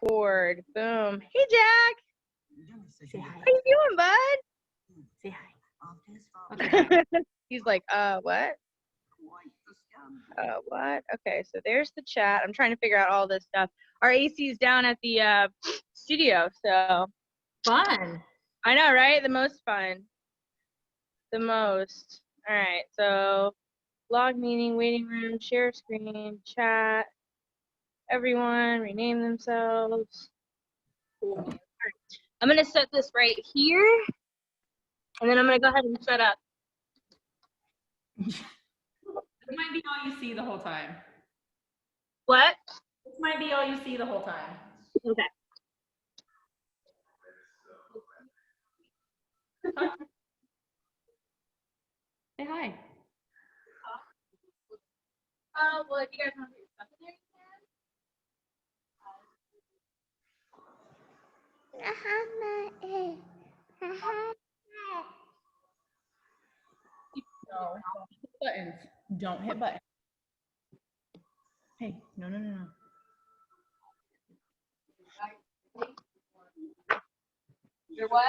Record. Boom. Hey, Jack. Say hi. How you doing, bud? Say hi. Okay. He's like, what? What? Okay, so there's the chat. I'm trying to figure out all this stuff. Our AC is down at the studio, so. Fun. I know, right? The most fun. The most. All right, so log meeting, waiting room, share screen, chat. Everyone rename themselves. Cool. All right. I'm going to set this right here, and then I'm going to go ahead and set up. This might be all you see the whole time. What? This might be all you see the whole time. Okay. Say hi. Well, if you guys want to put your stuff in there, No, don't hit buttons. Don't hit buttons. Hey, no. You're what?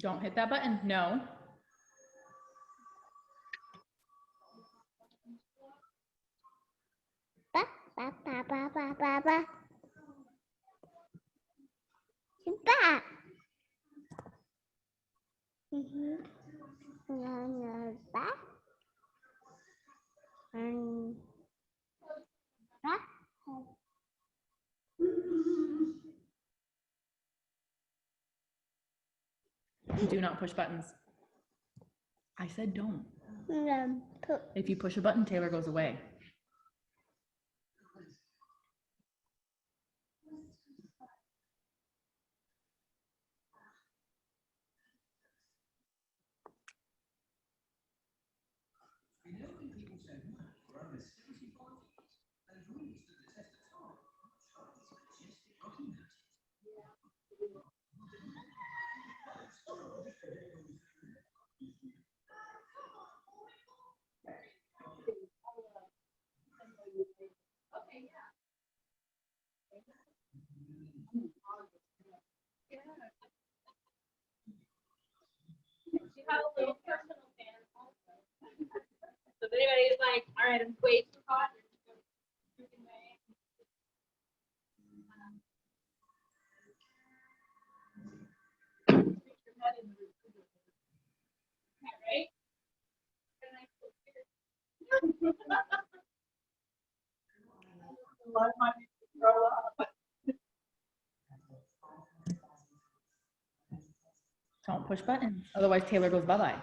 Don't hit that button. No. Do not push buttons. I said don't. If you push a button, Taylor goes away. So if anybody's like, all right, I'm way too hot. Right? A lot of my people grow up. Don't push buttons. Otherwise, Taylor goes bye-bye.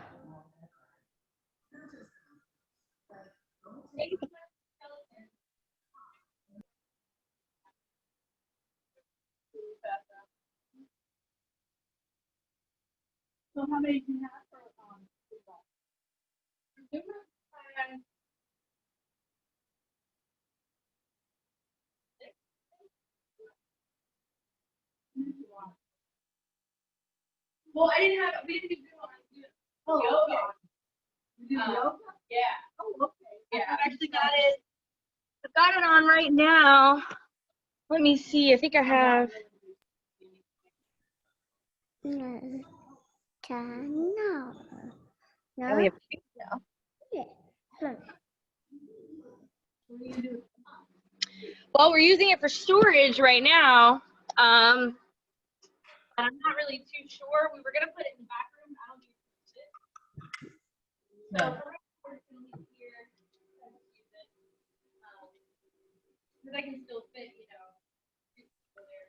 So how many do you have for Well, we didn't do yoga. You do yoga? Yeah. Oh, okay. Yeah, I've actually got it. I've got it on right now. Let me see. I think I have. No. Oh, we have two now. Well, we're using it for storage right now. And I'm not really too sure. We were gonna put it in the back room. I don't think we use it. No. So we're gonna leave it here. Because I can still fit, you know. There.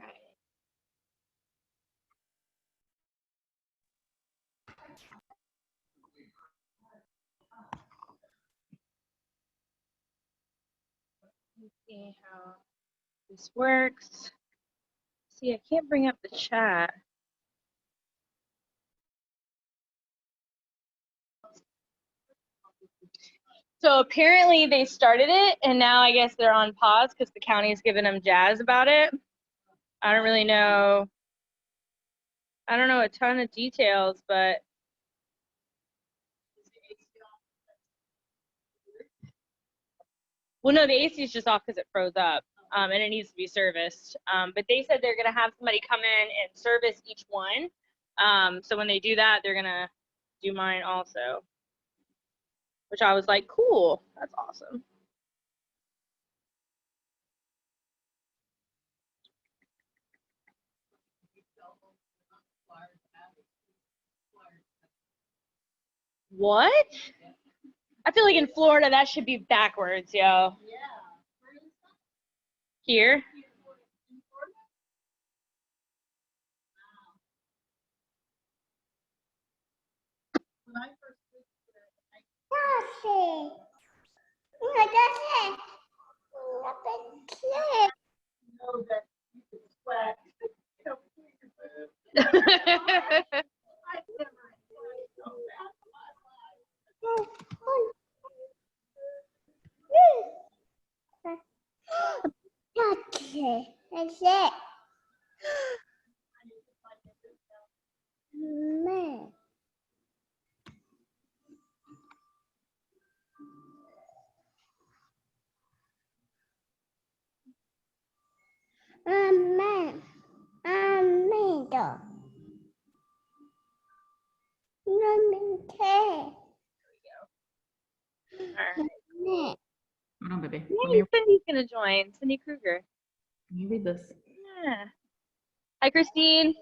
right. Let's see how this works. See, I can't bring up the chat. So apparently they started it, and now I guess they're on pause because the county's giving them jazz about it. I don't really know. I don't know a ton of details, but well, no, the AC is just off because it froze up, and it needs to be serviced. But they said they're gonna have somebody come in and service each one. So when they do that, they're gonna do mine also, which I was like, cool, that's awesome. What? I feel like in Florida that should be backwards, yo. Here. That's it. Man. Amen. Amen. All right. Hold on, baby. Yay, Cindy's gonna join. Cindy Kruger. Let me read this. Yeah. Hi, Christine.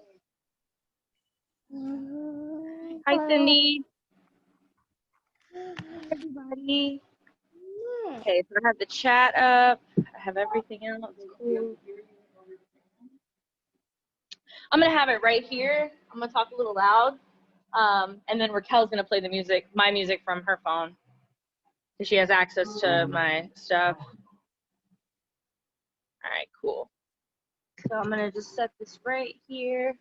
Hi, Cindy. Hi, everybody. Okay, so I have the chat up. I have everything else. Cool. I'm gonna have it right here. I'm gonna talk a little loud, and then Raquel's gonna play the music, my music from her phone, because she has access to my stuff. All right, cool. So I'm gonna just set this right here.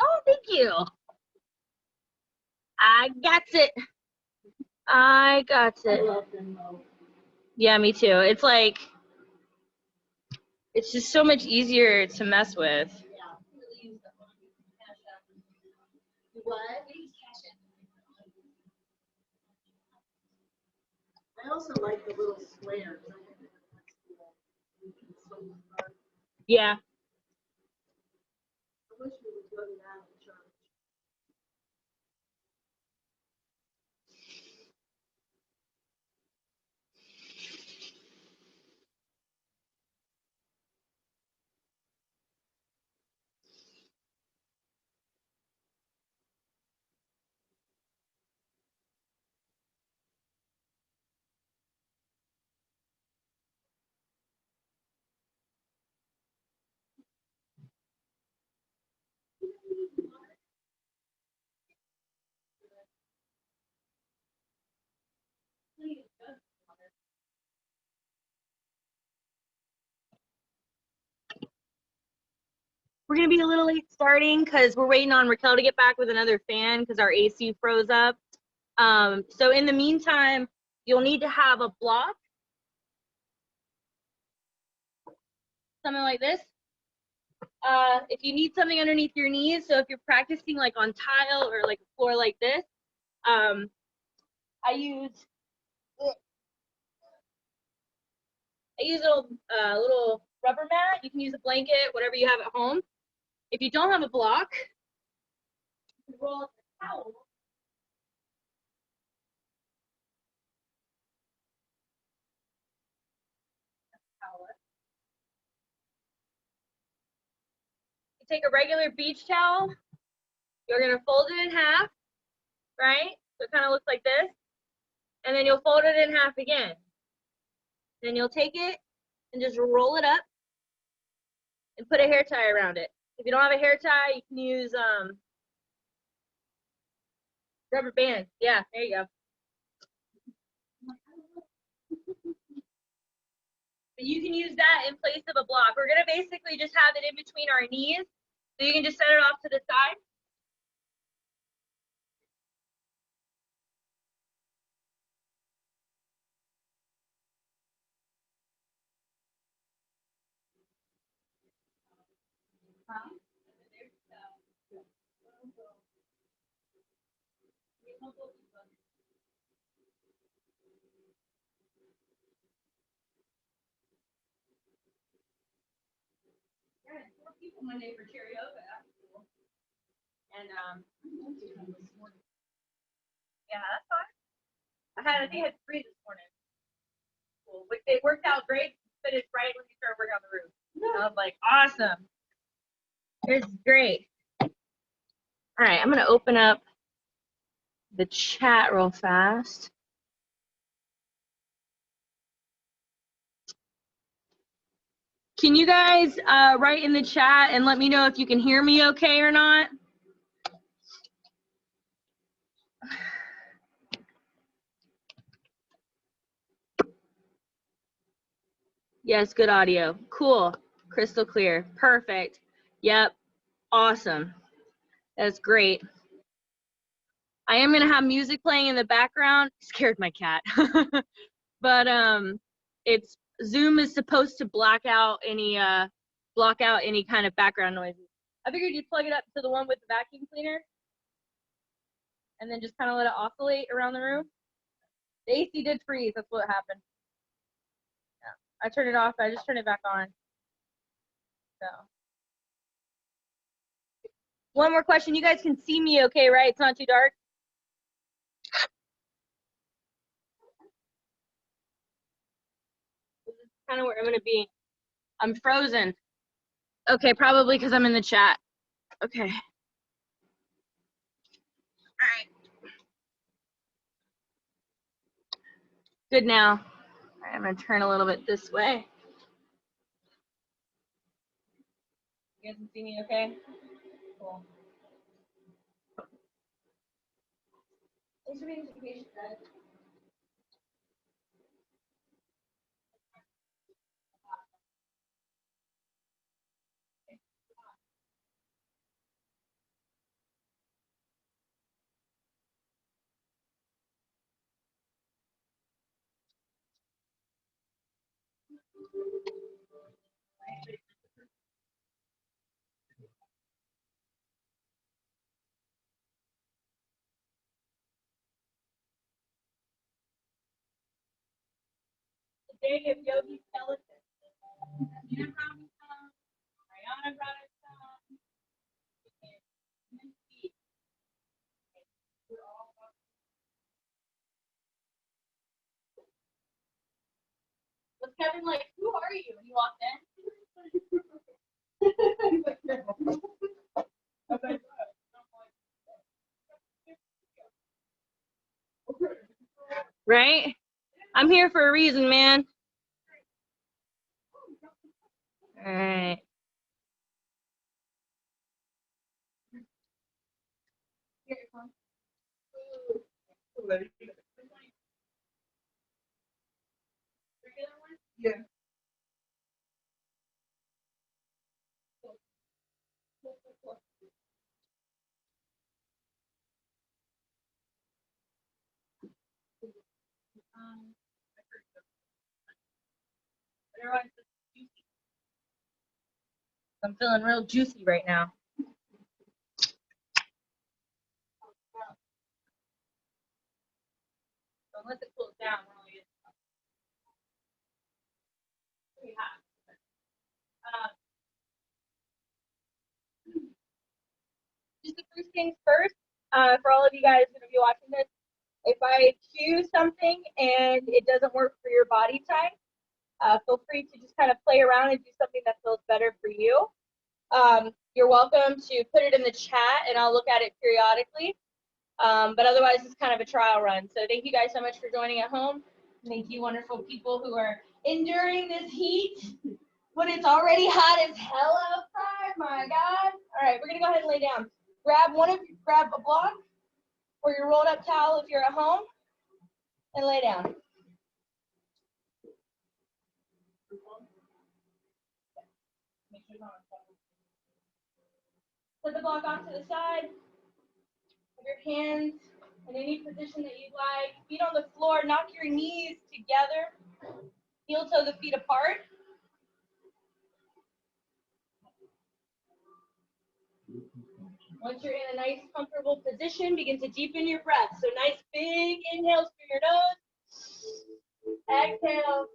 Oh, thank you. I got it. I got it. Yeah, me too. It's It's just so much easier to mess with. I also like the little squares. Yeah. I wish we would go to that in church. We're going to be a little late starting because we're waiting on Raquel to get back with another fan because our AC froze up. So in the meantime, you'll need to have a block, something like this. If you need something underneath your knees, so if you're practicing like on tile or like a floor like this, I use a little rubber mat. You can use a blanket, whatever you have at home. If you don't have a block, you can roll up a towel. You take a regular beach towel, you're gonna fold it in half, right? So it kind of looks like this. And then you'll fold it in half again. Then you'll take it and just roll it up and put a hair tie around it. If you don't have a hair tie, you can use rubber bands. Yeah, there you go. But you can use that in place of a block. We're gonna basically just have it in between our knees. So you can just set it off to the side. Yeah, 4 people Monday for karaoke. That's cool. And yeah, that's fine. I think I had 3 this morning. Cool. It worked out great. Finished right when we started working on the roof. I was like, awesome. This is great. All right, I'm gonna open up the chat real fast. Can you guys write in the chat and let me know if you can hear me okay or not? Yes, good audio. Cool. Crystal clear. Perfect. Yep. Awesome. That's great. I am going to have music playing in the background. Scared my cat. But it's Zoom is supposed to block out any kind of background noises. I figured you'd plug it up to the one with the vacuum cleaner and then just kind of let it oscillate around the room. The AC did freeze. That's what happened. Yeah. I turned it off. I just turned it back on. So. One more question. You guys can see me okay, right? It's not too dark? This is kind of where I'm going to be. I'm frozen. Okay, probably because I'm in the chat. Okay. All right. Good now. All right, I'm going to turn a little bit this way. You guys can see me okay? Cool. Thanks for being so patient, guys. Today of Yogi Skeleton. Nina brought me some. Mariana brought us some. Was Kevin like, who are you? When he walked in? Right? I'm here for a reason, man. All right. Yeah. I'm feeling real juicy right now. So unless it cools down, we're only pretty hot. Just the first things first, for all of you guys going to be watching this, if I choose something and it doesn't work for your body type, feel free to just kind of play around and do something that feels better for you. You're welcome to put it in the chat and I'll look at it periodically. But otherwise, it's kind of a trial run. So thank you guys so much for joining at home. Thank you, wonderful people who are enduring this heat when it's already hot as hell outside. My God. All right, we're gonna go ahead and lay down. Grab a block or your rolled up towel if you're at home and lay down. Put the block off to the side. Put your hands in any position that you'd like. Feet on the floor. Knock your knees together. Heel toe the feet apart. Once you're in a nice, comfortable position, begin to deepen your breath. So nice, big inhales through your nose. Exhale.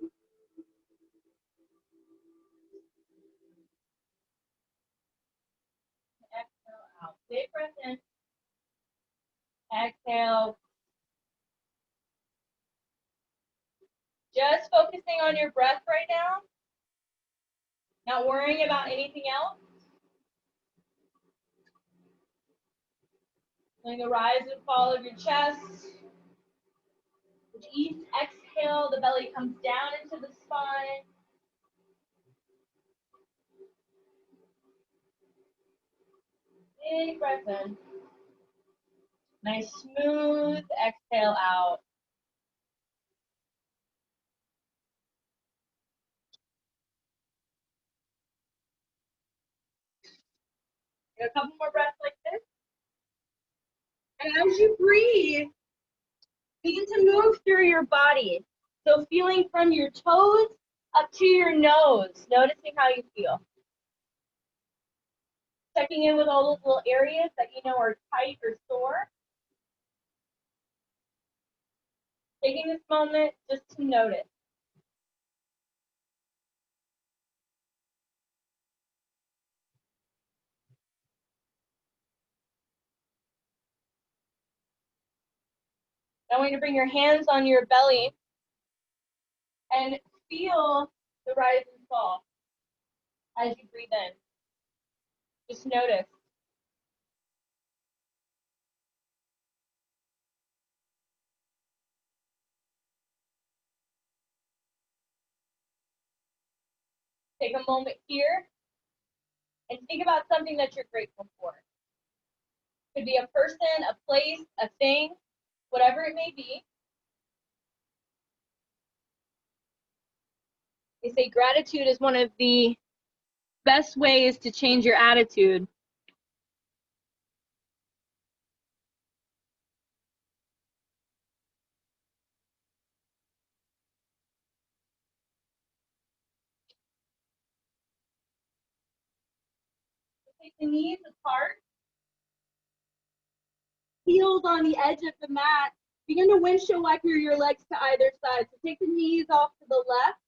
Exhale out. Big breath in. Exhale. Just focusing on your breath right now. Not worrying about anything else. Feeling the rise and fall of your chest. With each exhale, the belly comes down into the spine. Big breath in. Nice, smooth exhale out. A couple more breaths like this. And as you breathe, begin to move through your body. So feeling from your toes up to your nose, noticing how you feel. Checking in with all those little areas that you know are tight or sore. Taking this moment just to notice. I want you to bring your hands on your belly and feel the rise and fall as you breathe in. Just notice. Take a moment here and think about something that you're grateful for. It could be a person, a place, a thing, whatever it may be. They say gratitude is one of the best ways to change your attitude. Take the knees apart. Heels on the edge of the mat. Begin to windshield wiper your legs to either side. So take the knees off to the left.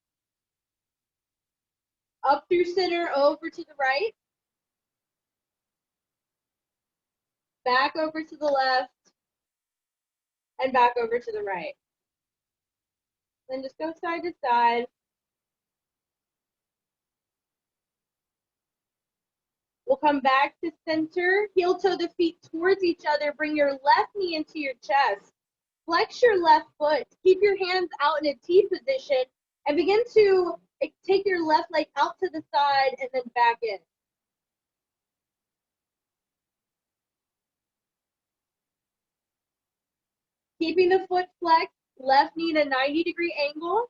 Up through center, over to the right. Back over to the left. And back over to the right. Then just go side to side. We'll come back to center. Heel toe the feet towards each other. Bring your left knee into your chest. Flex your left foot. Keep your hands out in a T position. And begin to take your left leg out to the side and then back in. Keeping the foot flexed, left knee at a 90-degree angle.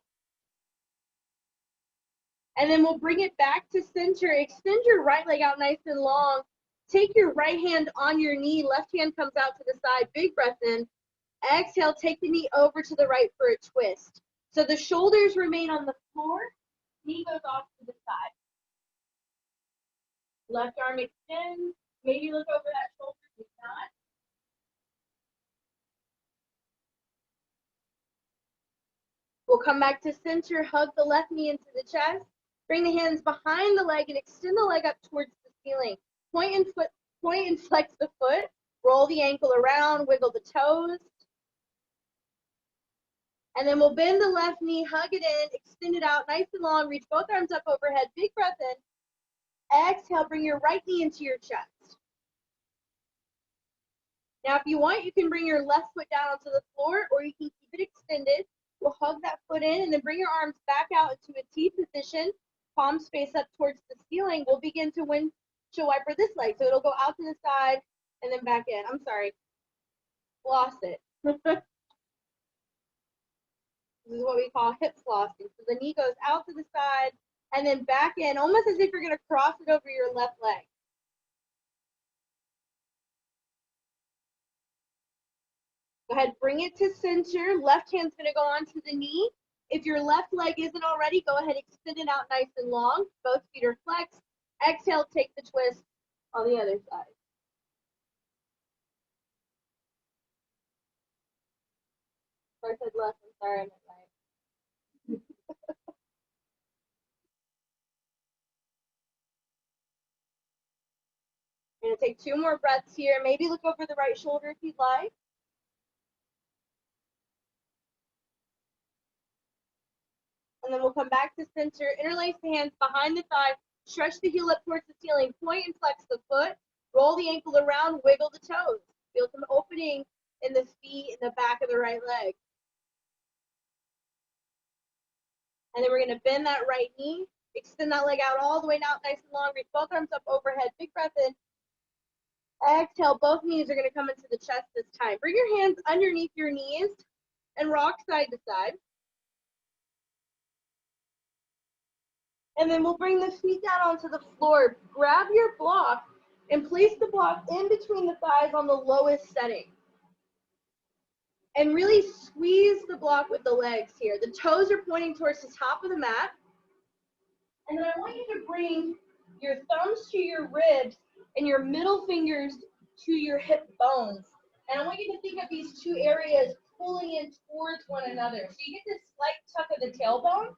And then we'll bring it back to center. Extend your right leg out nice and long. Take your right hand on your knee. Left hand comes out to the side. Big breath in. Exhale, take the knee over to the right for a twist. So the shoulders remain on the floor. Knee goes off to the side. Left arm extends. Maybe look over that shoulder if not. We'll come back to center. Hug the left knee into the chest. Bring the hands behind the leg and extend the leg up towards the ceiling. Point and flex the foot. Roll the ankle around, wiggle the toes. And then we'll bend the left knee, hug it in, extend it out nice and long. Reach both arms up overhead. Big breath in. Exhale, bring your right knee into your chest. Now, if you want, you can bring your left foot down onto the floor, or you can keep it extended. We'll hug that foot in and then bring your arms back out into a T position. Palms face up towards the ceiling. We'll begin to windshield wiper this leg. So it'll go out to the side and then back in. I'm sorry. Lost it. This is what we call hip flossing. So the knee goes out to the side and then back in, almost as if you're going to cross it over your left leg. Go ahead, bring it to center. Left hand's going to go onto the knee. If your left leg isn't already, go ahead, extend it out nice and long. Both feet are flexed. Exhale, take the twist on the other side. I said left, I'm sorry, I meant right. I'm going to take 2 more breaths here. Maybe look over the right shoulder if you'd like. And then we'll come back to center. Interlace the hands behind the thigh. Stretch the heel up towards the ceiling. Point and flex the foot. Roll the ankle around. Wiggle the toes. Feel some opening in the feet in the back of the right leg. And then we're going to bend that right knee. Extend that leg out all the way out nice and long. Reach both arms up overhead. Big breath in. Exhale. Both knees are going to come into the chest this time. Bring your hands underneath your knees and rock side to side. And then we'll bring the feet down onto the floor. Grab your block and place the block in between the thighs on the lowest setting. And really squeeze the block with the legs here. The toes are pointing towards the top of the mat. And then I want you to bring your thumbs to your ribs and your middle fingers to your hip bones. And I want you to think of these 2 areas pulling in towards one another. So you get this slight tuck of the tailbone.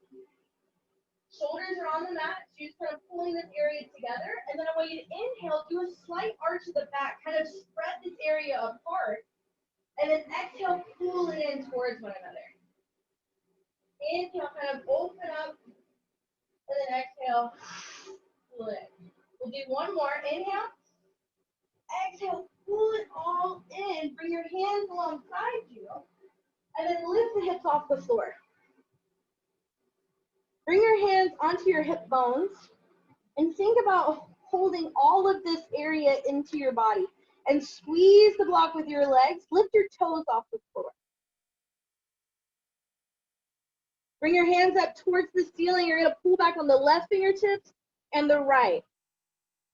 Shoulders are on the mat, so you're just kind of pulling this area together. And then I want you to inhale, do a slight arch of the back, kind of spread this area apart. And then exhale, pull it in towards one another. Inhale, kind of open up. And then exhale, pull it in. We'll do one more. Inhale. Exhale, pull it all in. Bring your hands alongside you. And then lift the hips off the floor. Bring your hands onto your hip bones and think about holding all of this area into your body and squeeze the block with your legs. Lift your toes off the floor. Bring your hands up towards the ceiling. You're going to pull back on the left fingertips and the right.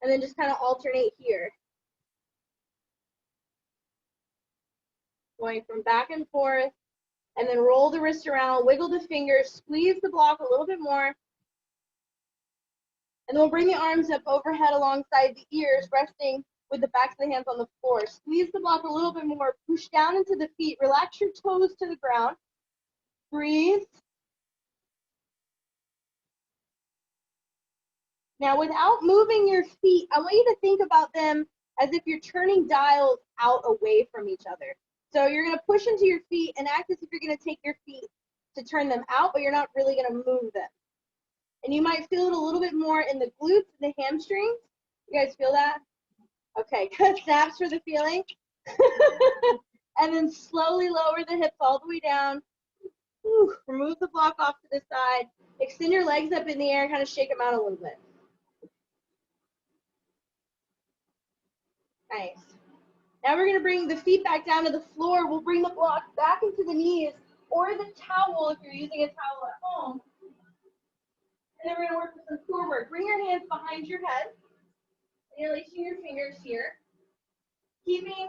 And then just kind of alternate here. Going from back and forth. And then roll the wrist around, wiggle the fingers, squeeze the block a little bit more. And then we'll bring the arms up overhead alongside the ears, resting with the backs of the hands on the floor. Squeeze the block a little bit more. Push down into the feet. Relax your toes to the ground. Breathe. Now, without moving your feet, I want you to think about them as if you're turning dials out away from each other. So you're going to push into your feet and act as if you're going to take your feet to turn them out, but you're not really going to move them. And you might feel it a little bit more in the glutes and the hamstrings. You guys feel that? Okay, good. Snaps for the feeling. And then slowly lower the hips all the way down. Whew. Remove the block off to the side. Extend your legs up in the air and kind of shake them out a little bit. Nice. Now we're going to bring the feet back down to the floor. We'll bring the block back into the knees or the towel if you're using a towel at home. And then we're going to work with some core work. Bring your hands behind your head. Interlacing your fingers here. Keeping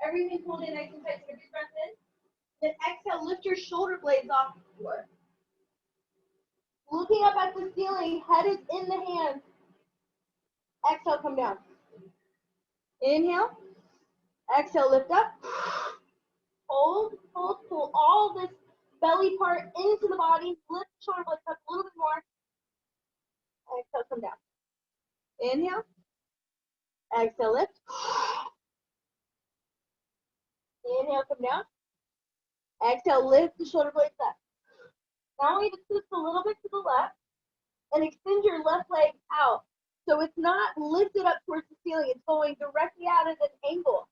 everything pulled in nice and tight. So big breath in. Then exhale, lift your shoulder blades off the floor. Looking up at the ceiling, head is in the hands. Exhale, come down. Inhale. Exhale, lift up. Hold, hold, pull all this belly part into the body. Lift the shoulder blades up a little bit more. Exhale, come down. Inhale. Exhale, lift. Inhale, come down. Exhale, lift the shoulder blades up. Now I want you to twist a little bit to the left and extend your left leg out. So it's not lifted up towards the ceiling. It's going directly out at an angle.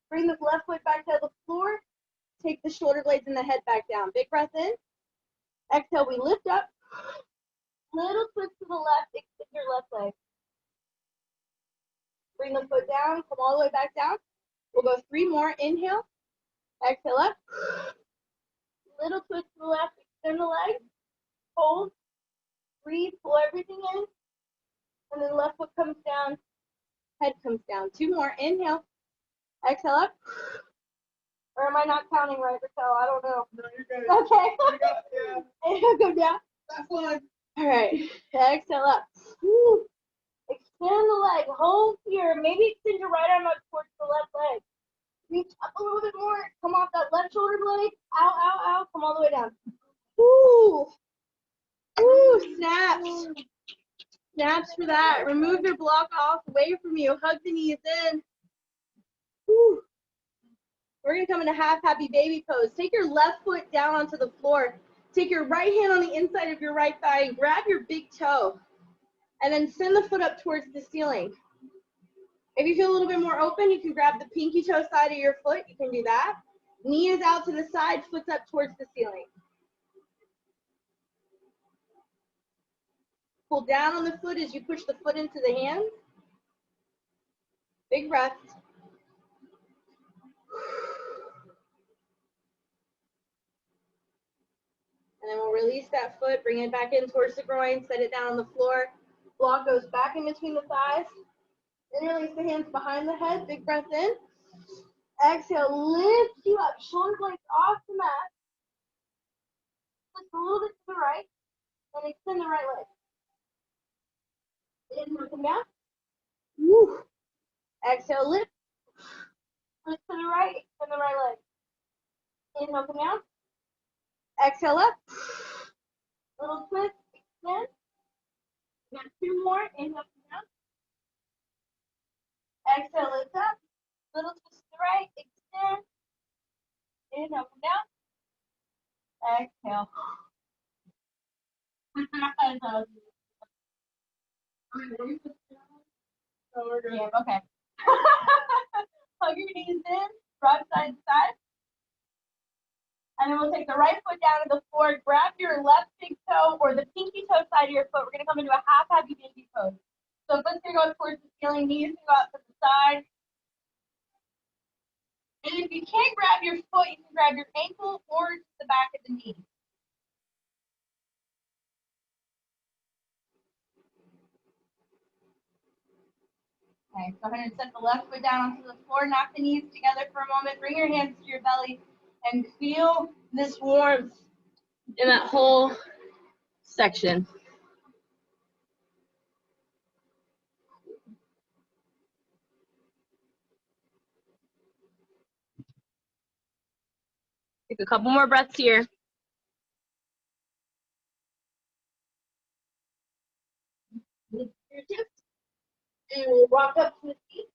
Bring the left foot back to the floor. Take the shoulder blades and the head back down. Big breath in. Exhale, we lift up. Little twist to the left. Extend your left leg. Bring the foot down. Come all the way back down. We'll go 3 more. Inhale. Exhale up. Little twist to the left. Extend the leg. Hold. Breathe. Pull everything in. And then left foot comes down. Head comes down. 2 more. Inhale. Exhale up. Or am I not counting right, Raquel? I don't know. No, you're good. Okay. You got it, yeah. Inhale, come down. That's fine. All right. Exhale up. Woo. Extend the leg. Hold here. Maybe extend your right arm up towards the left leg. Reach up a little bit more. Come off that left shoulder blade. Out, out, out. Come all the way down. Woo. Woo. Snaps. Snaps for that. Remove your block off away from you. Hug the knees in. Woo. We're going to come into half happy baby pose. Take your left foot down onto the floor. Take your right hand on the inside of your right thigh and grab your big toe. And then send the foot up towards the ceiling. If you feel a little bit more open, you can grab the pinky toe side of your foot. You can do that. Knee is out to the side, foot's up towards the ceiling. Pull down on the foot as you push the foot into the hands. Big breath. And then we'll release that foot, bring it back in towards the groin, set it down on the floor. Block goes back in between the thighs. Interlace the hands behind the head. Big breath in. Exhale, lift you up. Shoulder blades off the mat. Twist a little bit to the right. And extend the right leg. Inhale, come down. Woo. Exhale, lift. Twist to the right. Extend the right leg. Inhale, come down. Exhale up. Little twist. Extend. We got 2 more. Inhale, come down. Exhale, lift up. Little twist to the right. Extend. Inhale, come down. Exhale. Oh, we're good. Yeah, okay. Hug your knees in. Rock side to side. And then we'll take the right foot down to the floor. Grab your left big toe or the pinky toe side of your foot. We're going to come into a half happy baby pose. So foot's going to go towards the ceiling. Knees can go out to the side. And if you can't grab your foot, you can grab your ankle or the back of the knee. Okay, go ahead and set the left foot down onto the floor. Knock the knees together for a moment. Bring your hands to your belly and feel this warmth in that whole section. Take a couple more breaths here. Lift your hips, and we'll rock up to the feet.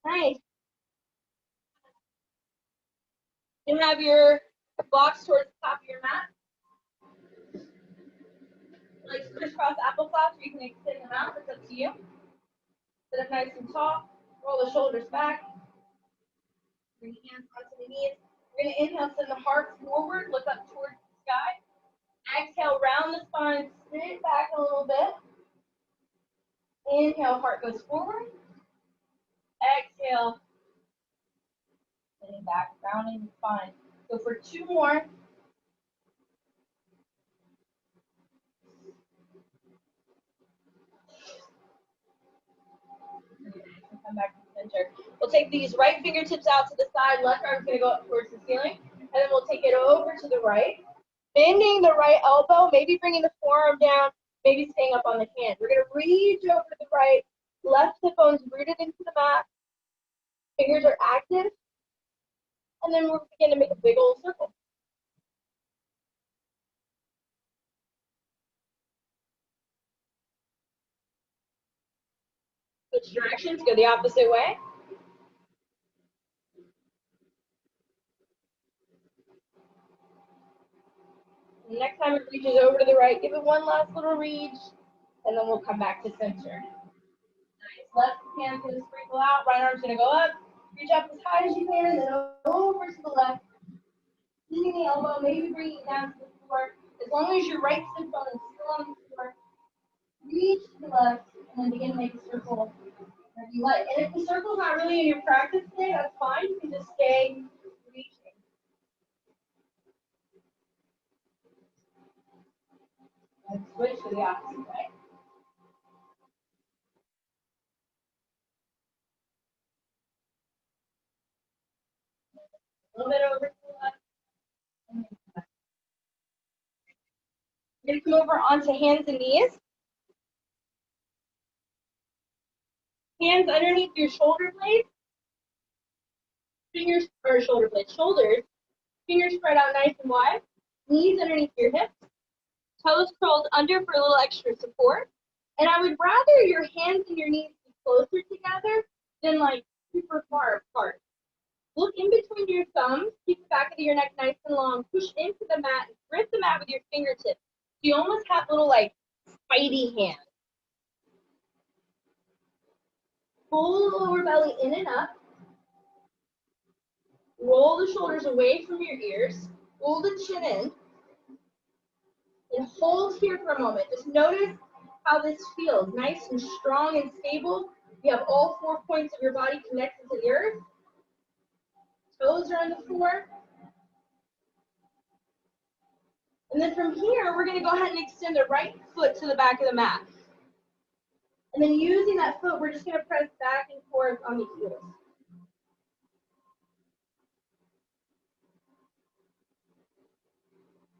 Nice. You can have your blocks towards the top of your mat. Like crisscross applesauce, or you can extend them out. It's up to you. Sit up nice and tall. Roll the shoulders back. Bring your hands onto the knees. We're going to inhale, send the heart forward. Look up towards the sky. Exhale, round the spine. Sit back a little bit. Inhale, heart goes forward. Exhale. Sitting back, rounding the spine. Go for 2 more. Come back to the center. We'll take these right fingertips out to the side. Left arm's going to go up towards the ceiling. And then we'll take it over to the right. Bending the right elbow, maybe bringing the forearm down, maybe staying up on the hand. We're going to reach over to the right. Left hip bone's rooted into the mat. Fingers are active. And then we'll begin to make a big old circle. Switch directions, go the opposite way. And next time it reaches over to the right, give it one last little reach, and then we'll come back to center. Nice. Left hand's going to sprinkle out, right arm's going to go up. Reach up as high as you can, then over to the left. Leaning the elbow, maybe bringing it down to the floor. As long as your right sit bone is still on the floor, reach to the left, and then begin to make a circle if you like. And if the circle's not really in your practice today, that's fine. You can just stay reaching. And switch to the opposite way. A little bit over to the left. You're going to come over onto hands and knees. Hands underneath your shoulder blades. Fingers, or shoulder blades, shoulders. Fingers spread out nice and wide. Knees underneath your hips. Toes curled under for a little extra support. And I would rather your hands and your knees be closer together than like super far apart. Look in between your thumbs, keep the back of your neck nice and long, push into the mat, and grip the mat with your fingertips. You almost have little like spidey hands. Pull the lower belly in and up. Roll the shoulders away from your ears. Pull the chin in. And hold here for a moment. Just notice how this feels. Nice and strong and stable. You have all 4 points of your body connected to the earth. Toes are on the floor. And then from here, we're going to go ahead and extend the right foot to the back of the mat. And then using that foot, we're just going to press back and forth on the heels.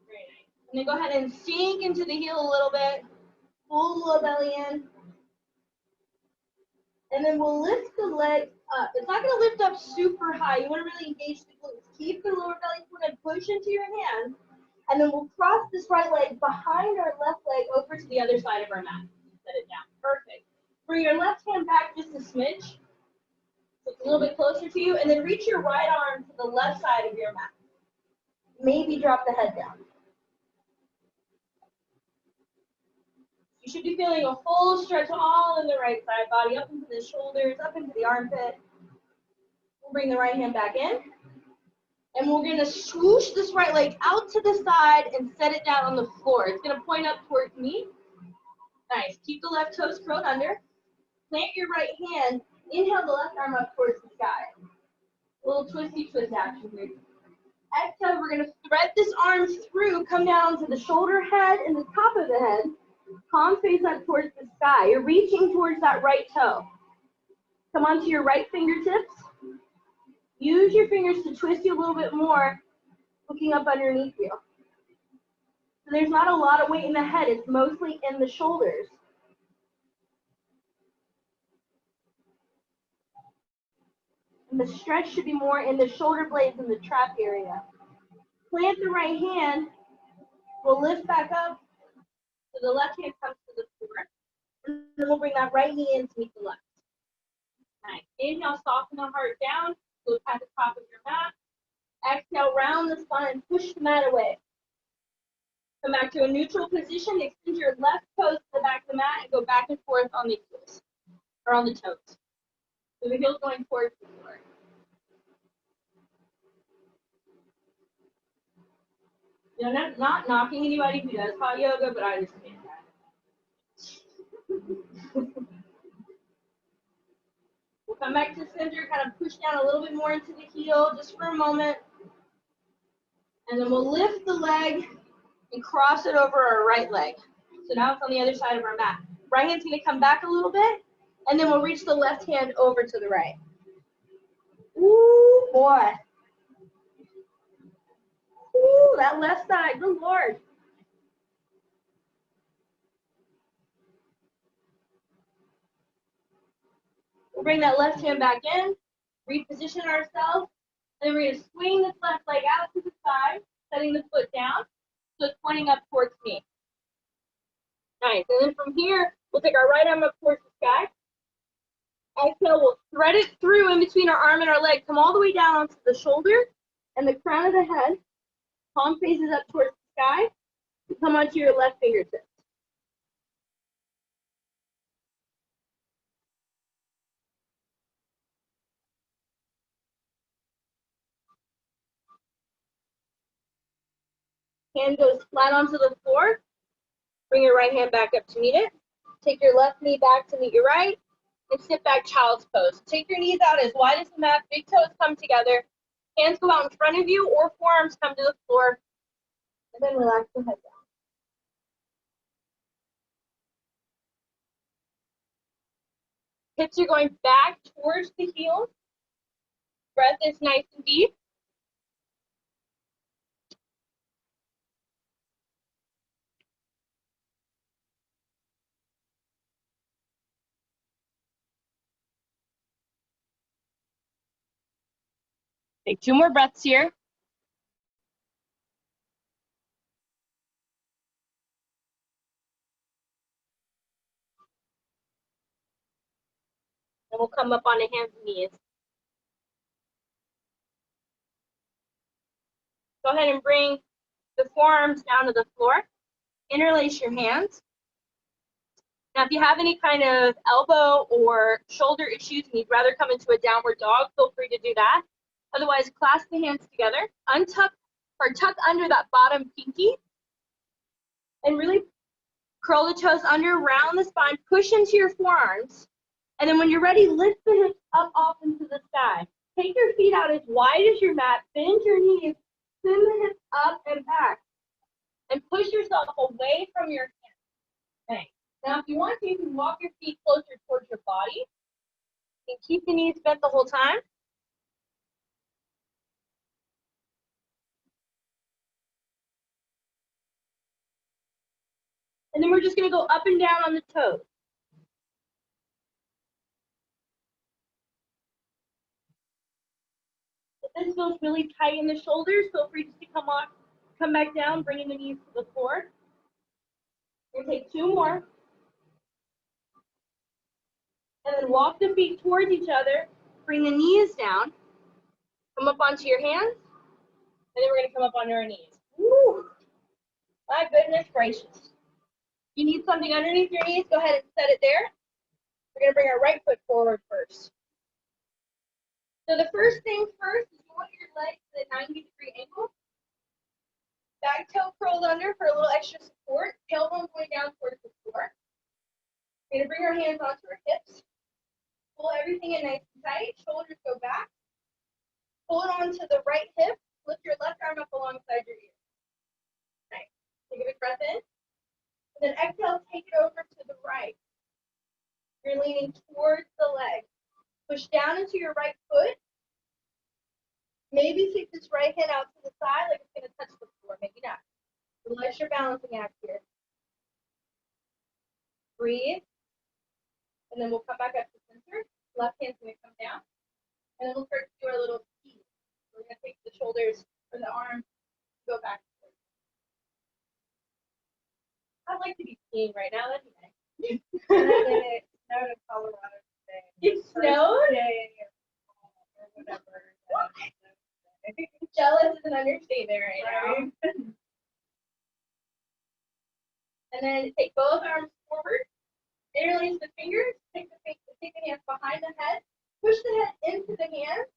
Very nice. And then go ahead and sink into the heel a little bit. Pull the low belly in. And then we'll lift the leg up. It's not going to lift up super high. You want to really engage the glutes. Keep the lower belly point and push into your hand. And then we'll cross this right leg behind our left leg over to the other side of our mat. Set it down. Perfect. Bring your left hand back just a smidge. So it's a little bit closer to you. And then reach your right arm to the left side of your mat. Maybe drop the head down. You should be feeling a full stretch all in the right side body, up into the shoulders, up into the armpit. We'll bring the right hand back in. And we're going to swoosh this right leg out to the side and set it down on the floor. It's going to point up towards me. Nice. Keep the left toes curled under. Plant your right hand. Inhale the left arm up towards the sky. A little twisty twist action here. Exhale, we're going to thread this arm through, come down to the shoulder head and the top of the head. Palm face up towards the sky. You're reaching towards that right toe. Come onto your right fingertips. Use your fingers to twist you a little bit more, looking up underneath you. So there's not a lot of weight in the head. It's mostly in the shoulders. And the stretch should be more in the shoulder blades and the trap area. Plant the right hand. We'll lift back up. So the left hand comes to the floor. And then we'll bring that right knee in to meet the left. Nice. Inhale, soften the heart down. Go at the top of your mat. Exhale, round the spine, push the mat away. Come back to a neutral position. Extend your left toes to the back of the mat and go back and forth on the heels or on the toes. So the heels going towards the floor. You know, not knocking anybody who does hot yoga, but I understand that. We'll come back to center, kind of push down a little bit more into the heel just for a moment. And then we'll lift the leg and cross it over our right leg. So now it's on the other side of our mat. Right hand's gonna come back a little bit, and then we'll reach the left hand over to the right. Ooh, boy. Ooh, that left side, good Lord. We'll bring that left hand back in, reposition ourselves, and then we're gonna swing this left leg out to the side, setting the foot down, so it's pointing up towards me. Nice, and then from here, we'll take our right arm up towards the sky. Exhale, we'll thread it through in between our arm and our leg, come all the way down onto the shoulder and the crown of the head. Palm faces up towards the sky. Come onto your left fingertips. Hand goes flat onto the floor. Bring your right hand back up to meet it. Take your left knee back to meet your right. And sit back child's pose. Take your knees out as wide as the mat. Big toes come together. Hands go out in front of you or forearms come to the floor. And then relax the head down. Hips are going back towards the heels. Breath is nice and deep. Take 2 more breaths here. And we'll come up on the hands and knees. Go ahead and bring the forearms down to the floor. Interlace your hands. Now, if you have any kind of elbow or shoulder issues and you'd rather come into a downward dog, feel free to do that. Otherwise, clasp the hands together, untuck or tuck under that bottom pinky, and really curl the toes under, round the spine, push into your forearms. And then when you're ready, lift the hips up off into the sky. Take your feet out as wide as your mat, bend your knees, send the hips up and back, and push yourself away from your hands. Okay. Now, if you want to, you can walk your feet closer towards your body and keep the knees bent the whole time. And then we're just going to go up and down on the toes. If this feels really tight in the shoulders, feel free just to come back down, bringing the knees to the floor. We'll take 2 more. And then walk the feet towards each other, bring the knees down, come up onto your hands, and then we're going to come up onto our knees. Woo! My goodness gracious. If you need something underneath your knees, go ahead and set it there. We're going to bring our right foot forward first. So the first thing first is you want your legs at a 90-degree angle. Back toe curled under for a little extra support. Tailbone going down towards the floor. We're going to bring our hands onto our hips. Pull everything in nice and tight. Shoulders go back. Pull it onto the right hip. Lift your left arm up alongside your ear. Nice. Take a big breath in. And then exhale, take it over to the right. You're leaning towards the leg. Push down into your right foot. Maybe take this right hand out to the side like it's going to touch the floor. Maybe not. A little extra balancing act here. Breathe. And then we'll come back up to center. Left hand's going to come down. And then we'll start to do our little ski. We're going to take the shoulders or the arms, go back. I'd like to be skiing right now. That'd be nice. It snowed in Colorado today. It snowed? Or whatever. Jealous is an understatement right now. Right? And then take both arms forward. Interlace the fingers. Take the hands behind the head. Push the head into the hands.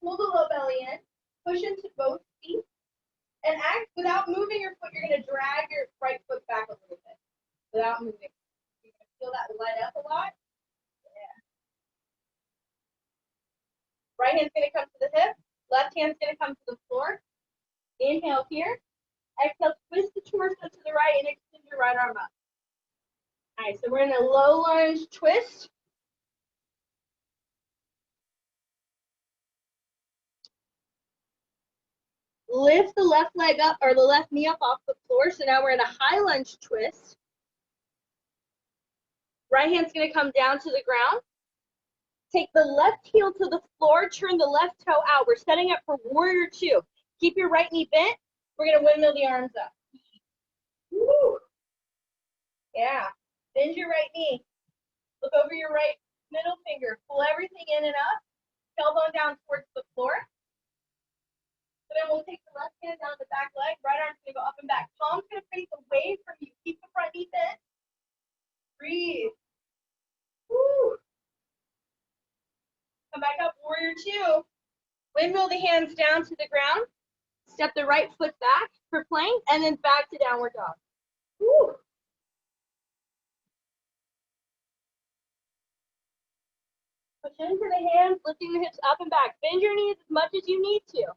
Pull the low belly in. Push into both feet. And act without moving your foot. You're going to drag your right foot back a little bit. Without moving. You're going to feel that light up a lot. Yeah. Right hand's going to come to the hip. Left hand's going to come to the floor. Inhale here. Exhale, twist the torso to the right and extend your right arm up. All right, so we're in a low lunge twist. Lift the left leg up or the left knee up off the floor. So now we're in a high lunge twist. Right hand's going to come down to the ground. Take the left heel to the floor, turn the left toe out. We're setting up for warrior two. Keep your right knee bent. We're going to windmill the arms up. Woo. Yeah. Bend your right knee. Look over your right middle finger. Pull everything in and up. Tailbone down towards the floor. So then we'll take the left hand down the back leg. Right arm's going to go up and back. Palm's going to face away from you. Keep the front knee bent. Breathe. Woo. Come back up, warrior two. Windmill the hands down to the ground. Step the right foot back for plank, and then back to downward dog. Woo. Push into the hands, lifting the hips up and back. Bend your knees as much as you need to.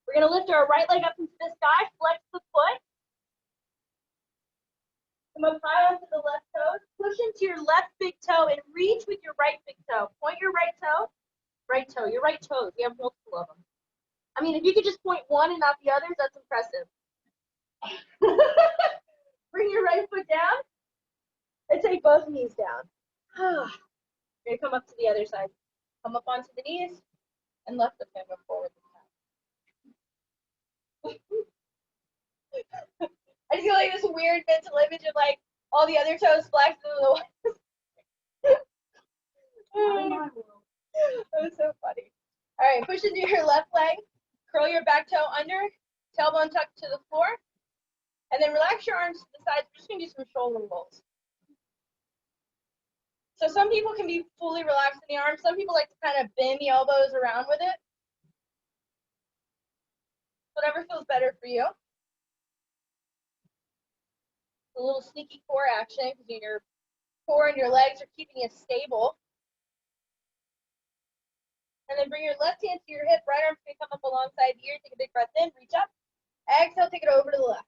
We're going to lift our right leg up into the sky, flex the foot. Come up high onto the left toes. Push into your left big toe and reach with your right big toe. Point your right toe. Right toe, your right toes. We have multiple of them. I mean, if you could just point one and not the others, that's impressive. Bring your right foot down and take both knees down. You're going to come up to the other side. Come up onto the knees and left the finger forward. I just feel like this weird mental image of like all the other toes flexed and the one. That was so funny. All right, push into your left leg. Curl your back toe under. Tailbone tucked to the floor. And then relax your arms to the sides. We're just going to do some shoulder rolls. So some people can be fully relaxed in the arms. Some people like to kind of bend the elbows around with it. Whatever feels better for you. A little sneaky core action because your core and your legs are keeping you stable. And then bring your left hand to your hip. Right arm's going to come up alongside the ear. Take a big breath in. Reach up. Exhale. Take it over to the left.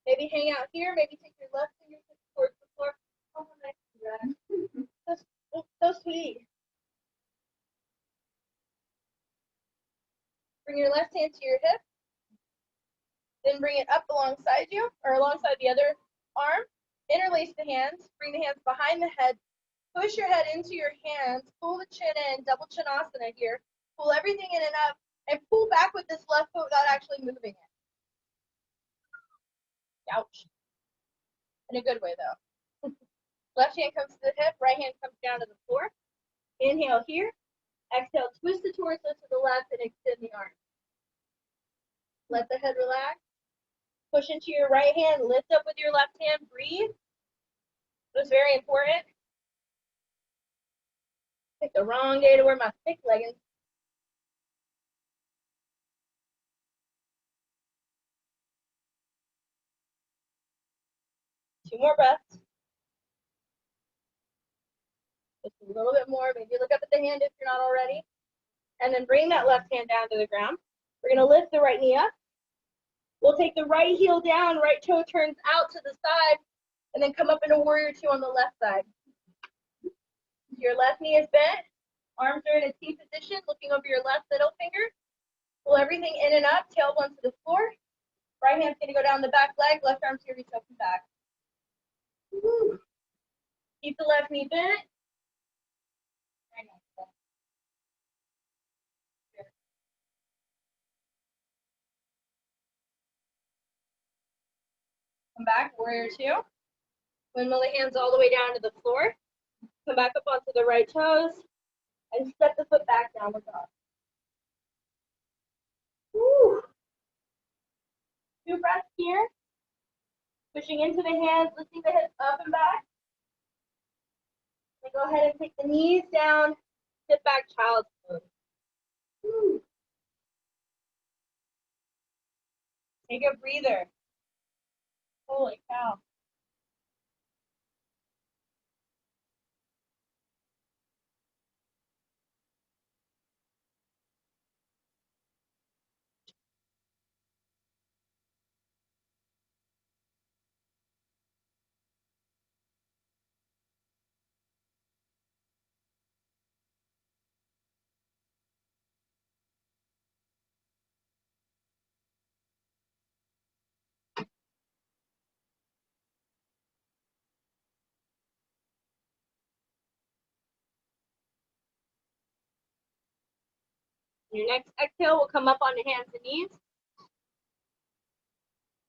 Maybe hang out here. Maybe take your left fingertips towards the floor. Oh, nice. So sweet. Bring your left hand to your hip. Then bring it up alongside you, or alongside the other arm. Interlace the hands. Bring the hands behind the head. Push your head into your hands. Pull the chin in. Double chinasana here. Pull everything in and up. And pull back with this left foot without actually moving it. Ouch. In a good way, though. Left hand comes to the hip. Right hand comes down to the floor. Inhale here. Exhale. Twist the torso to the left and extend the arm. Let the head relax. Push into your right hand. Lift up with your left hand. Breathe. That's very important. Picked the wrong day to wear my thick leggings. Two more breaths. Just a little bit more. Maybe look up at the hand if you're not already. And then bring that left hand down to the ground. We're going to lift the right knee up. We'll take the right heel down. Right toe turns out to the side. And then come up into warrior two on the left side. Your left knee is bent. Arms are in a T position, looking over your left middle finger. Pull everything in and up. Tailbone to the floor. Right hand's going to go down the back leg. Left arm's going to reach up and back. Woo. Keep the left knee bent. Come back, warrior two. Windmill the hands all the way down to the floor. Come back up onto the right toes and step the foot back downward dog. Woo. 2 breaths here. Pushing into the hands, lifting the hips up and back. And go ahead and take the knees down, sit back child's pose. Woo. Take a breather. Holy cow. Your next exhale will come up onto hands and knees.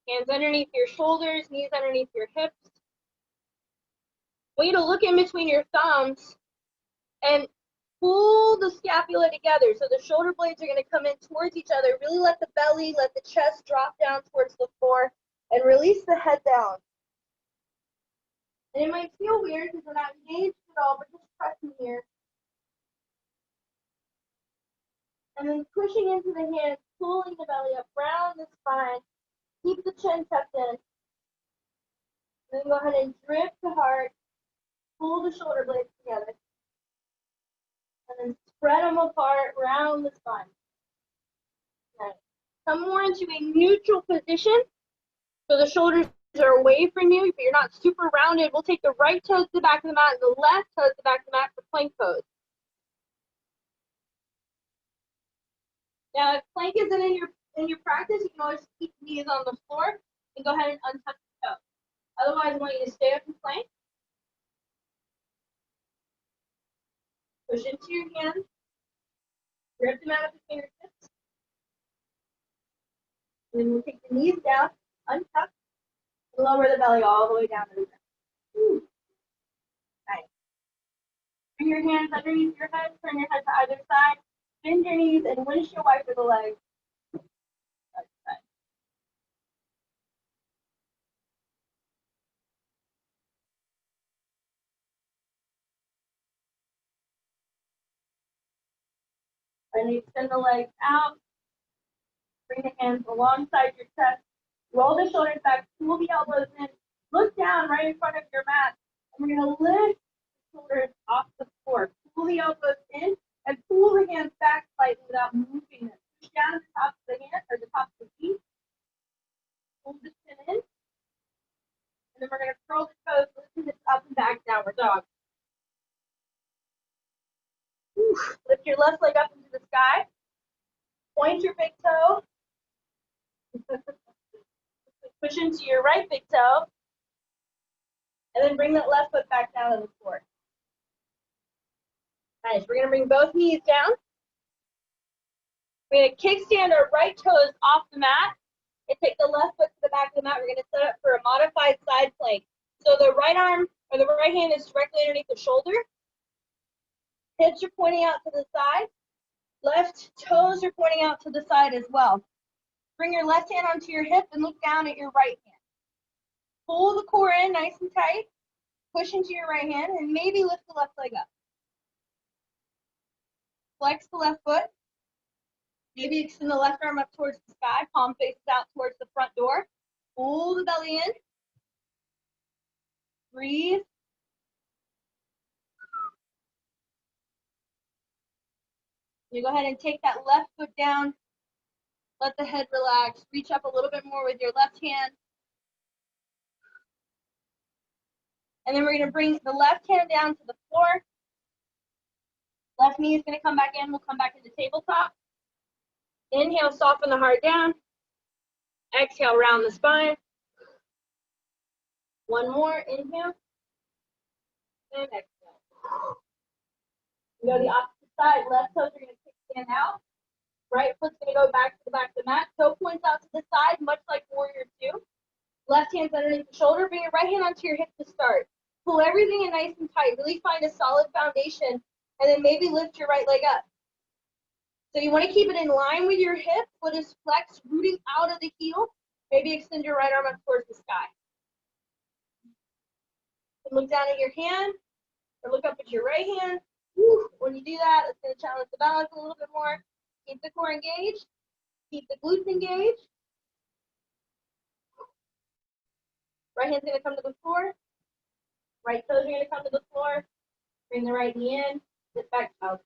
Hands underneath your shoulders, knees underneath your hips. I want you to look in between your thumbs and pull the scapula together. So the shoulder blades are going to come in towards each other. Really let the belly, let the chest drop down towards the floor and release the head down. And it might feel weird because we're not engaged at all, but just press in here. And then pushing into the hands, pulling the belly up, round the spine. Keep the chin tucked in. And then go ahead and drift the heart. Pull the shoulder blades together. And then spread them apart, round the spine. Okay. Come more into a neutral position. So the shoulders are away from you, but you're not super rounded. We'll take the right toes to the back of the mat and the left toes to the back of the mat for plank pose. Now, if plank isn't in your practice, you can always keep the knees on the floor and go ahead and untuck the toes. Otherwise, I want you to stay up in plank. Push into your hands. Grip them out of the fingertips. And then we'll take the knees down, untuck, and lower the belly all the way down to the ground. Nice. Bring your hands underneath your head, turn your head to either side, bend your knees, and windshield wiper the legs. And extend the legs out. Bring the hands alongside your chest. Roll the shoulders back. Pull the elbows in. Look down right in front of your mat. And we're going to lift the shoulders off the floor. Pull the elbows in and pull the hands back slightly without moving them. Push down to the top of the hand or the top of the feet. Pull the chin in. And then we're going to curl the toes, lift the hips up and back, downward dog. Whew. Lift your left leg up into the sky. Point your big toe. Push into your right big toe. And then bring that left foot back down to the floor. Nice. We're going to bring both knees down. We're going to kickstand our right toes off the mat and take the left foot to the back of the mat. We're going to set up for a modified side plank. So the right arm or the right hand is directly underneath the shoulder. Hips are pointing out to the side. Left toes are pointing out to the side as well. Bring your left hand onto your hip and look down at your right hand. Pull the core in nice and tight. Push into your right hand and maybe lift the left leg up. Flex the left foot. Maybe extend the left arm up towards the sky. Palm faces out towards the front door. Pull the belly in. Breathe. You go ahead and take that left foot down. Let the head relax. Reach up a little bit more with your left hand. And then we're going to bring the left hand down to the floor. Left knee is going to come back in. We'll come back into tabletop. Inhale, soften the heart down. Exhale, round the spine. One more, inhale. And exhale. We go to the opposite side. Left toes are going to stand out. Right foot's going to go back to the back of the mat. Toe points out to the side, much like warrior two. Left hand's underneath the shoulder. Bring your right hand onto your hip to start. Pull everything in nice and tight. Really find a solid foundation. And then maybe lift your right leg up. So you want to keep it in line with your hip. Foot is flexed, rooting out of the heel. Maybe extend your right arm up towards the sky. And look down at your hand, or look up at your right hand. Woo. When you do that, it's going to challenge the balance a little bit more. Keep the core engaged. Keep the glutes engaged. Right hand's going to come to the floor. Right toes are going to come to the floor. Bring the right knee in. Sit back out.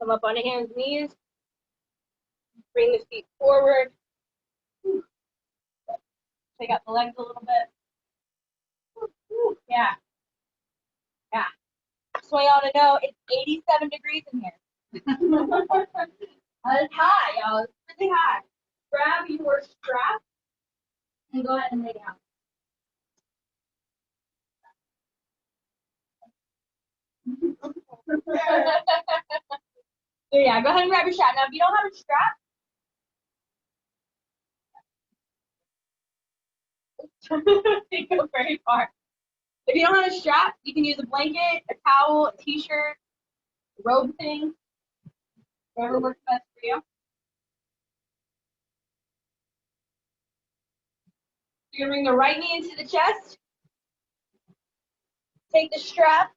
Come up on your hands and knees. Bring the feet forward. Shake out the legs a little bit. Yeah. Yeah. Just want y'all to know it's 87 degrees in here. That's high, y'all. It's really high. Grab your strap and go ahead and lay down. So yeah, go ahead and grab your strap. Now, if you don't have a strap, it goes very far. If you don't have a strap, you can use a blanket, a towel, a t-shirt, a robe thing, whatever works best for you. You're gonna bring the right knee into the chest. Take the strap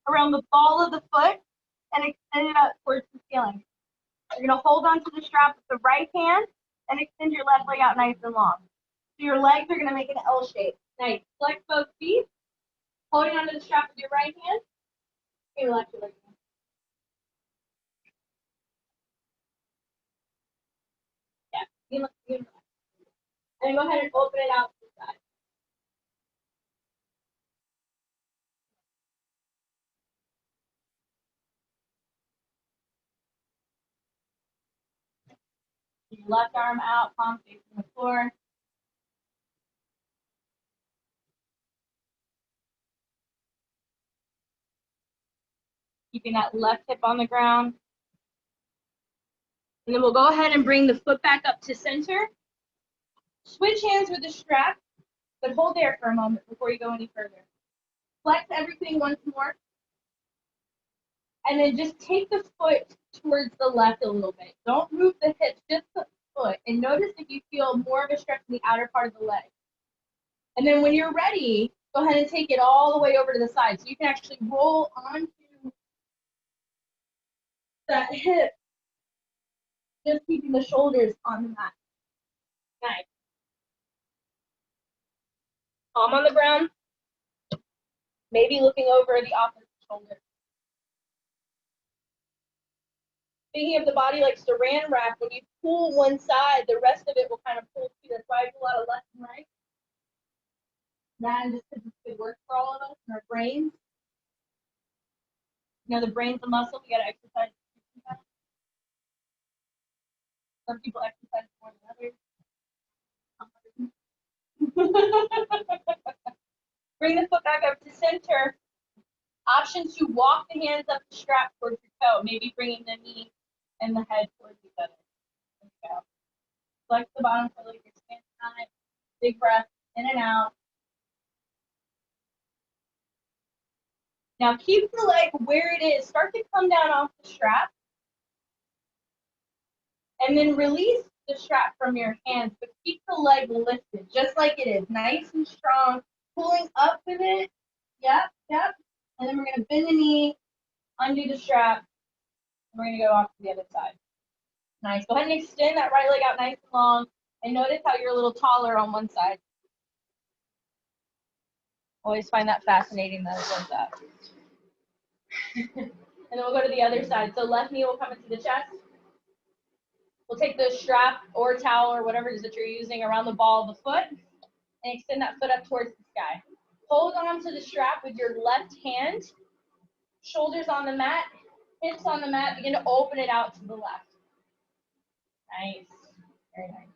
around the ball of the foot and extend it up towards the ceiling. You're gonna hold onto the strap with the right hand and extend your left leg out nice and long. So your legs are gonna make an L shape. Nice. Flex both feet, holding onto the strap with your right hand, and your left leg. Yeah. And then go ahead and open it out to the side. Your left arm out, palm facing the floor. Keeping that left hip on the ground. And then we'll go ahead and bring the foot back up to center. Switch hands with the strap, but hold there for a moment before you go any further. Flex everything once more. And then just take the foot towards the left a little bit. Don't move the hips, just the foot. And notice if you feel more of a stretch in the outer part of the leg. And then when you're ready, go ahead and take it all the way over to the side. So you can actually roll onto that hip, just keeping the shoulders on the mat. Nice. Palm on the ground, maybe looking over the opposite shoulder. Speaking of the body like saran wrap, when you pull one side, the rest of it will kind of pull too. That's why I do a lot of left and right. That just because it's good work for all of us and our brains. You know, the brain's a muscle. We got to exercise. Some people exercise more than others. Bring the foot back up to center. Option to walk the hands up the strap towards your toe, maybe bringing the knee and the head towards each other. There you go. Flex the bottom foot like you're standing on it. Big breath in and out. Now keep the leg where it is. Start to come down off the strap. And then release the strap from your hands, but keep the leg lifted, just like it is. Nice and strong. Pulling up with it. Yep, yep. And then we're going to bend the knee, undo the strap, and we're going to go off to the other side. Nice. Go ahead and extend that right leg out nice and long. And notice how you're a little taller on one side. Always find that fascinating that it does that. And then we'll go to the other side. So left knee will come into the chest. We'll take the strap or towel or whatever it is that you're using around the ball of the foot and extend that foot up towards the sky. Hold on to the strap with your left hand, shoulders on the mat, hips on the mat. Begin to open it out to the left. Nice. Very nice.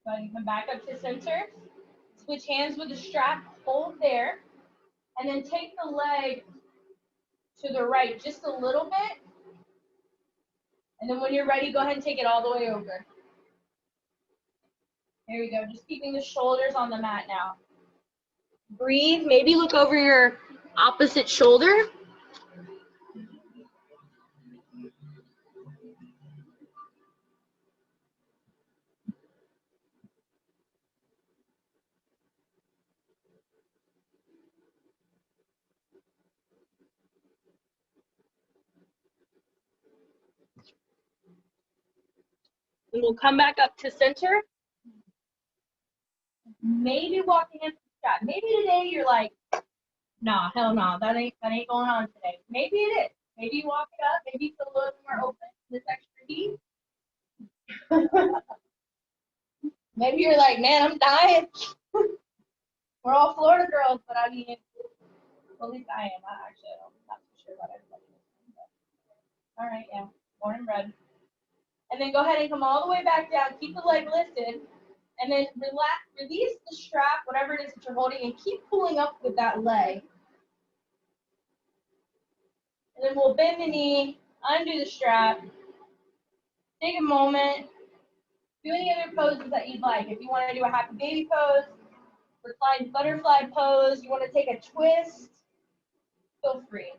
Go ahead and come back up to center. Switch hands with the strap, hold there, and then take the leg to the right just a little bit. And then when you're ready, go ahead and take it all the way over. There you go, just keeping the shoulders on the mat now. Breathe, maybe look over your opposite shoulder. And we'll come back up to center. Maybe walking into the strap. Maybe today you're like, nah, hell no, that ain't going on today. Maybe it is. Maybe you walk it up. Maybe you feel a little more open. This extra heat. Maybe you're like, man, I'm dying. We're all Florida girls, but I mean, well, at least I am. I actually don't. I'm not too sure about everybody. All right, yeah, born and bred. And then go ahead and come all the way back down. Keep the leg lifted. And then relax, release the strap, whatever it is that you're holding, and keep pulling up with that leg. And then we'll bend the knee, undo the strap. Take a moment. Do any other poses that you'd like. If you want to do a happy baby pose, reclined butterfly pose, you want to take a twist, feel free.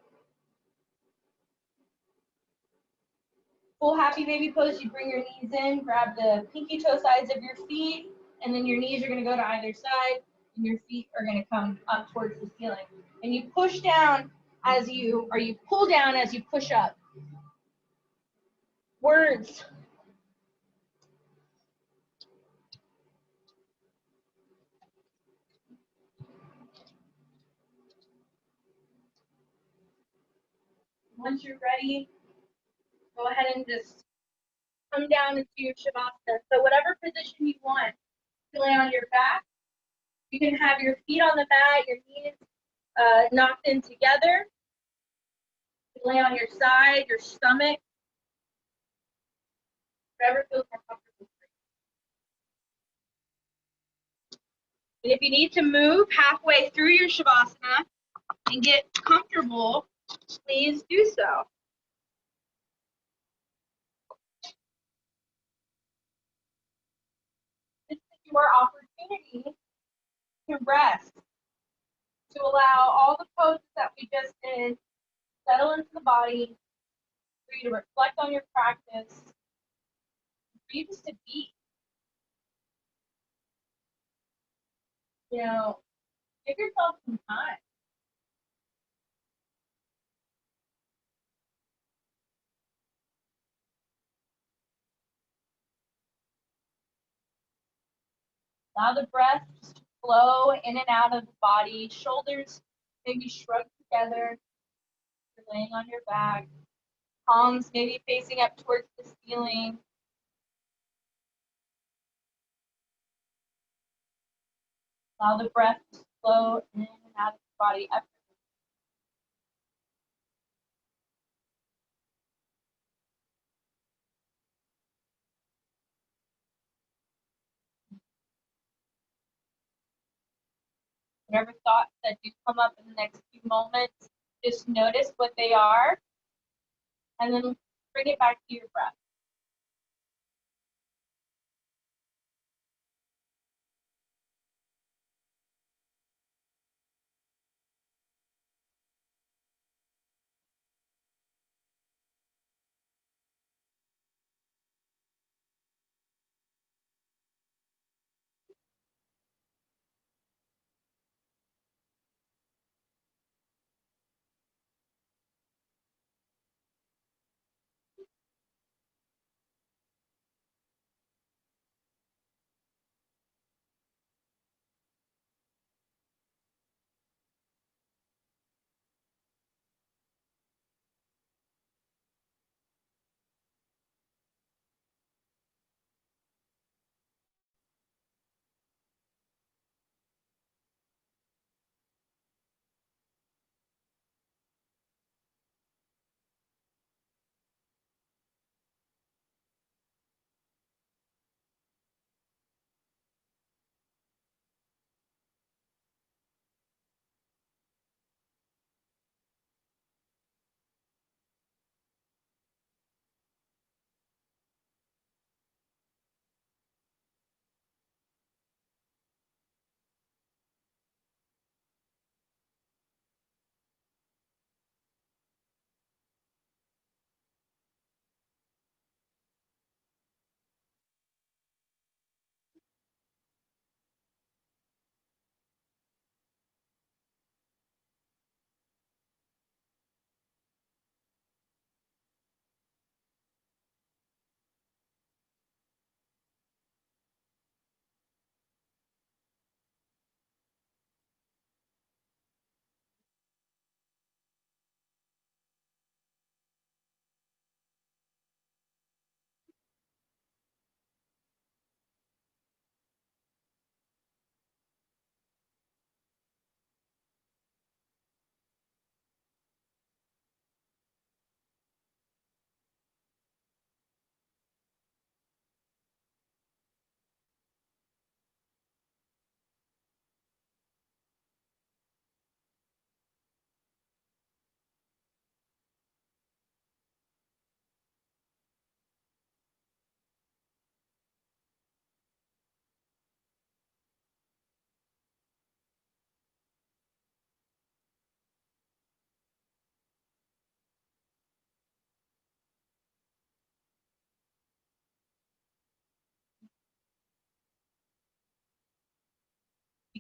Full happy baby pose, you bring your knees in, grab the pinky toe sides of your feet, and then your knees are going to go to either side, and your feet are going to come up towards the ceiling. And you push down as you, or you pull down as you push up. Words. Once you're ready, go ahead and just come down into your Shavasana. So whatever position you want, you lay on your back. You can have your feet on the mat, your knees knocked in together. You can lay on your side, your stomach, whatever feels more comfortable for you. And if you need to move halfway through your Shavasana and get comfortable, please do so. This is your opportunity to rest, to allow all the poses that we just did settle into the body, for you to reflect on your practice, for you just to be. You know, give yourself some time. Allow the breath to flow in and out of the body. Shoulders maybe shrug together. You're laying on your back. Palms maybe facing up towards the ceiling. Allow the breath to flow in and out of the body. Whatever thoughts that do come up in the next few moments, just notice what they are, and then bring it back to your breath.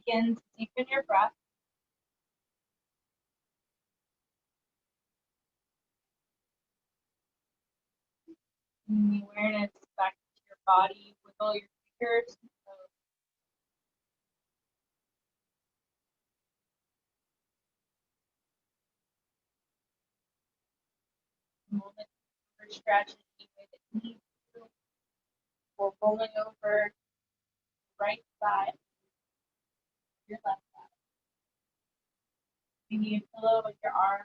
begin to deepen your breath. And the awareness back to your body, wiggle your fingers. Moment for stretch any way that you need to, or rolling over right side, your left side. You need a pillow with your arm.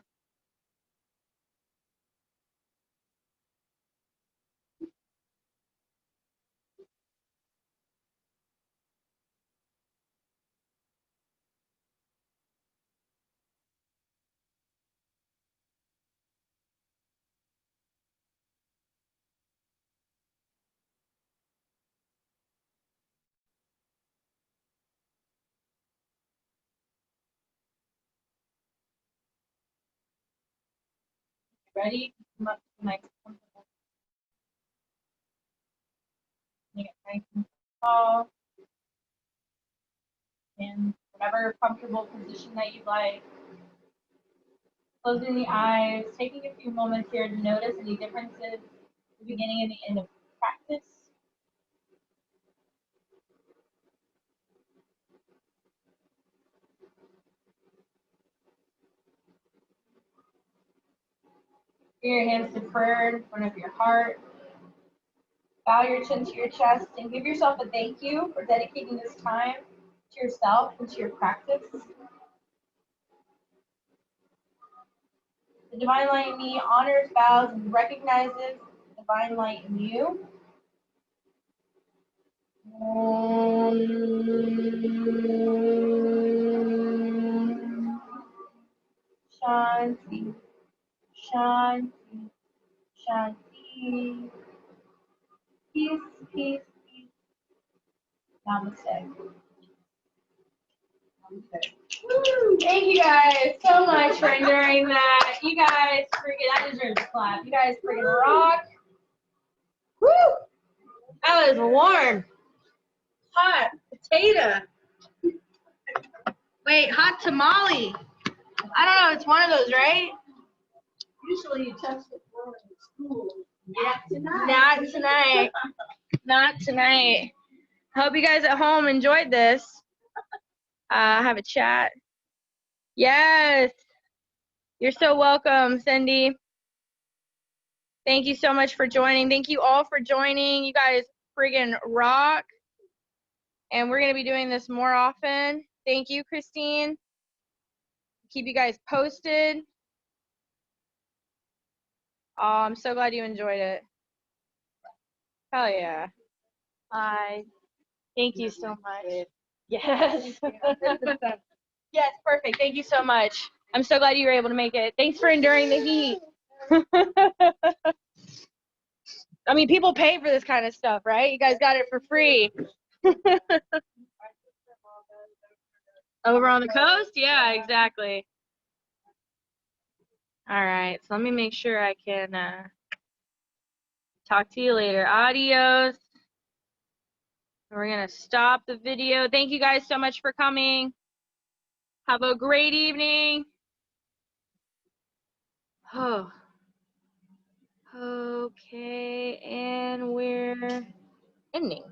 Ready? Come up to nice comfortable. You get nice and tall. In whatever comfortable position that you like. Closing the eyes, taking a few moments here to notice any differences at the beginning and the end of practice. Bring your hands to prayer in front of your heart. Bow your chin to your chest and give yourself a thank you for dedicating this time to yourself and to your practice. The divine light in me honors, bows, and recognizes the divine light in you. Shanti, Shanti, Shanti. Peace, peace, peace. Namaste. Woo! Thank you guys so much for enduring that. You guys freaking, that deserves a clap. You guys freaking rock. Woo! That was warm. Hot potato. Wait, hot tamale. I don't know, it's one of those, right? Usually you touch the floor in school. Not tonight. Not tonight. Hope you guys at home enjoyed this. Have a chat. Yes. You're so welcome, Cindy. Thank you so much for joining. Thank you all for joining. You guys friggin' rock. And we're going to be doing this more often. Thank you, Christine. Keep you guys posted. Oh, I'm so glad you enjoyed it. Hell yeah. Hi. Thank you so much. Yes. Yes, perfect. Thank you so much. I'm so glad you were able to make it. Thanks for enduring the heat. I mean, people pay for this kind of stuff, right? You guys got it for free. Over on the coast? Yeah, exactly. All right, so let me make sure I can talk to you later. Adios. We're going to stop the video. Thank you guys so much for coming. Have a great evening. Oh. Okay, and we're ending.